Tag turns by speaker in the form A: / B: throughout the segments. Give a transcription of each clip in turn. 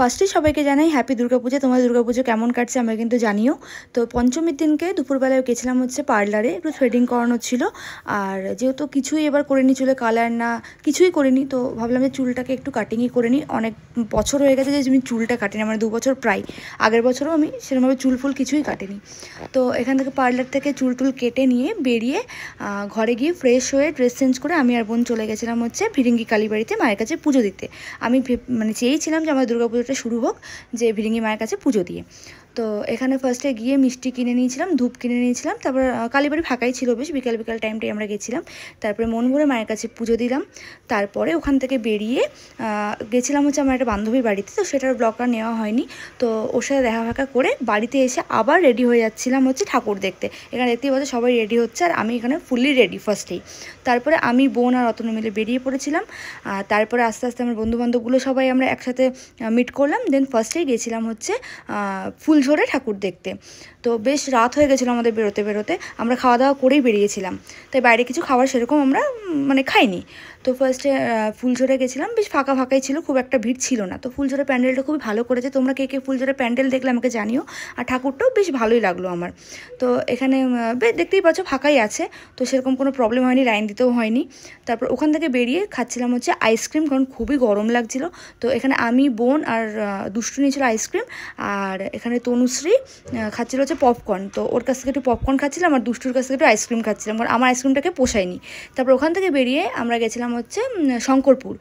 A: ফার্স্টে সবাইকে জানাই হ্যাপি দুর্গাপুজো। তোমাদের দুর্গাপুজো কেমন কাটছে আমরা কিন্তু জানিও। তো পঞ্চমীর দিনকে দুপুরবেলায় গেছিলাম হচ্ছে পার্লারে, একটু থ্রেডিং করানো ছিল। আর যেহেতু কিছুই এবার করিনি, চুলে কালার না কিছুই করিনি, তো ভাবলাম যে চুলটাকে একটু কাটিংই করে নিই। অনেক বছর হয়ে গেছে যে আমি চুলটা কাটিনি, মানে 2 বছর প্রায়। আগের বছরও আমি সেরকমভাবে চুল ফুল কিছুই কাটিনি। তো এখান থেকে পার্লার থেকে চুল টুল কেটে নিয়ে বেরিয়ে ঘরে গিয়ে ফ্রেশ হয়ে ড্রেস চেঞ্জ করে আমি আর বোন চলে গেছিলাম হচ্ছে ভিরিঙ্গি কালীবাড়িতে মায়ের কাছে পুজো দিতে। আমি মানে চেয়েছিলাম যে আমার দুর্গাপুজোটা শুরু হোক যে ভিরিঙ্গি মায়ের কাছে পুজো দিয়ে। তো এখানে ফার্স্টে গিয়ে মিষ্টি কিনে নিয়েছিলাম, ধূপ কিনে নিয়েছিলাম। তারপর কালীবাড়ি ফাঁকাই ছিল বেশ, বিকাল বিকাল টাইমটাই আমরা গেছিলাম। তারপরে মন ভরে মায়ের কাছে পুজো দিলাম। তারপরে ওখান থেকে বেরিয়ে গেছিলাম হচ্ছে আমার একটা বান্ধবীর বাড়িতে, তো সেটার ব্লগটা নেওয়া হয়নি। তো ওর সাথে দেখা ফাঁকা করে বাড়িতে এসে আবার রেডি হয়ে যাচ্ছিলাম হচ্ছে ঠাকুর দেখতে। এখানে দেখতেই পাচ্ছি সবাই রেডি হচ্ছে, আর আমি এখানে ফুললি রেডি ফার্স্টেই। তারপরে আমি, বোন আর রতন মিলে বেরিয়ে পড়েছিলাম। তারপরে আস্তে আস্তে আমার বন্ধুবান্ধবগুলো সবাই আমরা একসাথে মিট করলাম। দেন ফার্স্টেই গেছিলাম হচ্ছে ফুলঝোরে ঠাকুর দেখতে। তো বেশ রাত হয়ে গেছিলো আমাদের বেরোতে বেরোতে, আমরা খাওয়া দাওয়া করেই বেরিয়েছিলাম। তাই বাইরে কিছু খাবার সেরকম আমরা মানে খাইনি। তো ফার্স্টে ফুলঝোরে গেছিলাম, বেশ ফাঁকা ফাঁকাই ছিল, খুব একটা ভিড় ছিল না। তো ফুলঝোরে প্যান্ডেলটা খুবই ভালো করেছে। তোমরা কে কে ফুলঝোরে প্যান্ডেল দেখলে আমাকে জানিও। আর ঠাকুরটাও বেশ ভালোই লাগলো আমার। তো এখানে দেখতেই পাচ্ছ ফাঁকাই আছে, তো সেরকম কোনো প্রবলেম হয়নি, লাইন দিতেও হয়নি। তারপর ওখান থেকে বেরিয়ে খাচ্ছিলাম হচ্ছে আইসক্রিম, কারণ খুবই গরম লাগছিল। তো এখানে আমি, বোন আর দুষ্টু নিয়েছিল আইসক্রিম, আর এখানে তনুশ্রী খাচ্ছিল হচ্ছে পপকর্ন। তো ওর কাছ থেকে একটু পপকর্ন খাচ্ছিলাম, আর দুষ্টুর কাছ থেকে একটু আইসক্রিম খাচ্ছিলাম, কারণ আমার আইসক্রিমটাকে পোষায়নি। তারপর ওখান থেকে বেরিয়ে আমরা গেছিলাম হচ্ছে শঙ্করপুর।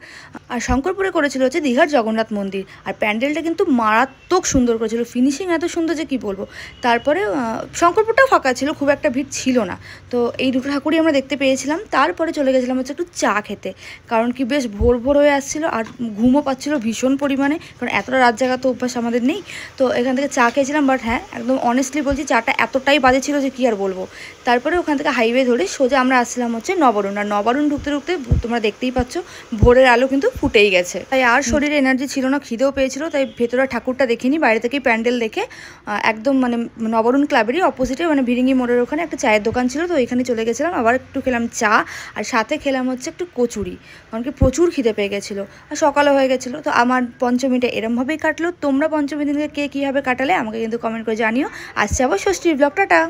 A: আর শঙ্করপুরে করেছিল হচ্ছে দীঘার জগন্নাথ মন্দির। আর প্যান্ডেলটা কিন্তু মারাত্মক সুন্দর করেছিল, ফিনিশিং এত সুন্দর যে কী বলবো। তারপরে শঙ্করপুরটাও ফাঁকা ছিল, খুব একটা ভিড় ছিল না। তো এই দুটো ঠাকুরই আমরা দেখতে পেয়েছিলাম। তারপরে চলে গেছিলাম হচ্ছে একটু চা খেতে, কারণ কি বেশ ভোর ভোর হয়ে আসছিলো, আর ঘুমও পাচ্ছিলো ভীষণ পরিমাণে, কারণ এতটা রাত জাগা তো অভ্যাস আমাদের নেই। তো এখান থেকে চা খেয়েছিলাম, বাট হ্যাঁ একদম অনেস্টলি বলছি চাটা এতটাই বাজে ছিল যে কী আর বলবো। তারপরে ওখান থেকে হাইওয়ে ধরে সোজা আমরা আসছিলাম হচ্ছে নবরুণ। আর নবরুণ ঢুকতে ঢুকতে তোমরা দেখতেই পাচ্ছ ভোরের আলো কিন্তু ফুটেই গেছে। তাই আর শরীরে এনার্জি ছিল না, খিদেও পেয়েছিল। তাই ভেতরে ঠাকুরটা দেখিনি, বাইরে থেকেই প্যান্ডেল দেখে একদম মানে নবরুণ ক্লাবেরই অপোজিটে মানে ভিরিঙ্গি মোড়ের ওখানে একটা চায়ের দোকান ছিল, তো এখানে চলে গেছিলাম। আবার একটু খেলাম চা, আর সাথে খেলাম হচ্ছে একটু কচুরি, কারণ কি প্রচুর খিদে পেয়ে গেছিলো, আর সকালও হয়ে গেছিলো। তো আমার পঞ্চমীটা এরমভাবেই কাটলো। তোমরা পঞ্চমী দিনকে কে কীভাবে কাটালে আমাকে কিন্তু কমেন্ট করে জানিও। আসছে আবার ষষ্ঠীর ব্লগ। টাটা।